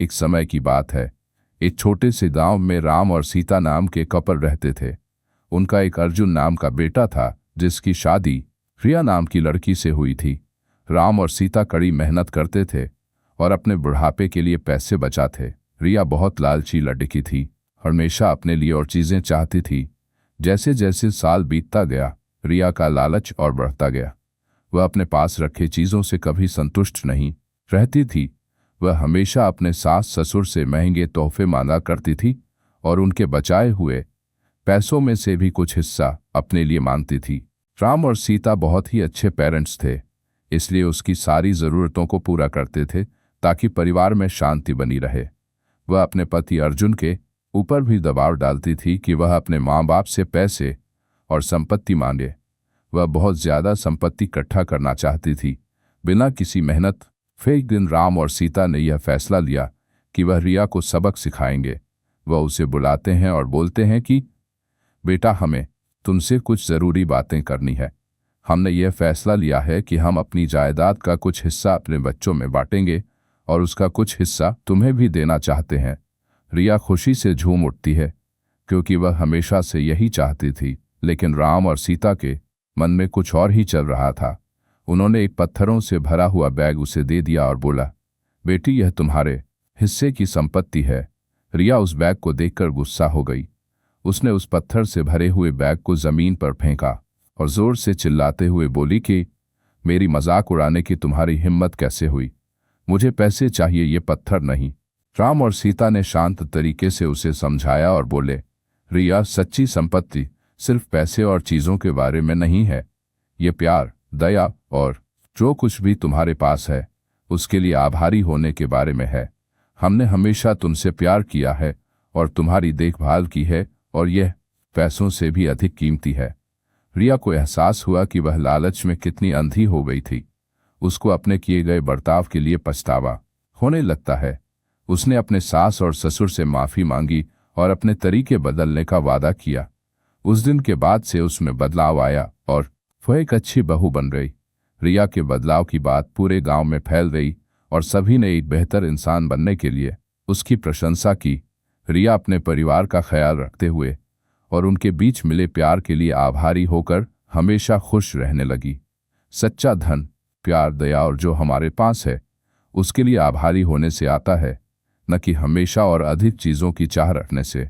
एक समय की बात है। एक छोटे से गांव में राम और सीता नाम के कपल रहते थे। उनका एक अर्जुन नाम का बेटा था जिसकी शादी रिया नाम की लड़की से हुई थी। राम और सीता कड़ी मेहनत करते थे और अपने बुढ़ापे के लिए पैसे बचाते। रिया बहुत लालची लड़की थी, हमेशा अपने लिए और चीजें चाहती थी। जैसे जैसे साल बीतता गया, रिया का लालच और बढ़ता गया। वह अपने पास रखे चीजों से कभी संतुष्ट नहीं रहती थी। वह हमेशा अपने सास ससुर से महंगे तोहफे मांगा करती थी और उनके बचाए हुए पैसों में से भी कुछ हिस्सा अपने लिए मांगती थी। राम और सीता बहुत ही अच्छे पेरेंट्स थे, इसलिए उसकी सारी ज़रूरतों को पूरा करते थे ताकि परिवार में शांति बनी रहे। वह अपने पति अर्जुन के ऊपर भी दबाव डालती थी कि वह अपने माँ बाप से पैसे और संपत्ति मांगे। वह बहुत ज़्यादा संपत्ति इकट्ठा करना चाहती थी बिना किसी मेहनत। फिर एक दिन राम और सीता ने यह फैसला लिया कि वह रिया को सबक सिखाएंगे। वह उसे बुलाते हैं और बोलते हैं कि बेटा, हमें तुमसे कुछ ज़रूरी बातें करनी है। हमने यह फैसला लिया है कि हम अपनी जायदाद का कुछ हिस्सा अपने बच्चों में बांटेंगे और उसका कुछ हिस्सा तुम्हें भी देना चाहते हैं। रिया खुशी से झूम उठती है क्योंकि वह हमेशा से यही चाहती थी, लेकिन राम और सीता के मन में कुछ और ही चल रहा था। उन्होंने एक पत्थरों से भरा हुआ बैग उसे दे दिया और बोला, बेटी, यह तुम्हारे हिस्से की संपत्ति है। रिया उस बैग को देखकर गुस्सा हो गई। उसने उस पत्थर से भरे हुए बैग को जमीन पर फेंका और जोर से चिल्लाते हुए बोली कि मेरी मजाक उड़ाने की तुम्हारी हिम्मत कैसे हुई? मुझे पैसे चाहिए, ये पत्थर नहीं। राम और सीता ने शांत तरीके से उसे समझाया और बोले, रिया, सच्ची संपत्ति सिर्फ पैसे और चीजों के बारे में नहीं है। ये प्यार, दया और जो कुछ भी तुम्हारे पास है उसके लिए आभारी होने के बारे में है। हमने हमेशा तुमसे प्यार किया है और तुम्हारी देखभाल की है और यह पैसों से भी अधिक कीमती है। रिया को एहसास हुआ कि वह लालच में कितनी अंधी हो गई थी। उसको अपने किए गए बर्ताव के लिए पछतावा होने लगता है। उसने अपने सास और ससुर से माफ़ी मांगी और अपने तरीके बदलने का वादा किया। उस दिन के बाद से उसमें बदलाव आया और वह एक अच्छी बहू बन गई। रिया के बदलाव की बात पूरे गांव में फैल गई और सभी ने एक बेहतर इंसान बनने के लिए उसकी प्रशंसा की। रिया अपने परिवार का ख्याल रखते हुए और उनके बीच मिले प्यार के लिए आभारी होकर हमेशा खुश रहने लगी। सच्चा धन, प्यार, दया और जो हमारे पास है उसके लिए आभारी होने से आता है, न कि हमेशा और अधिक चीज़ों की चाह रखने से।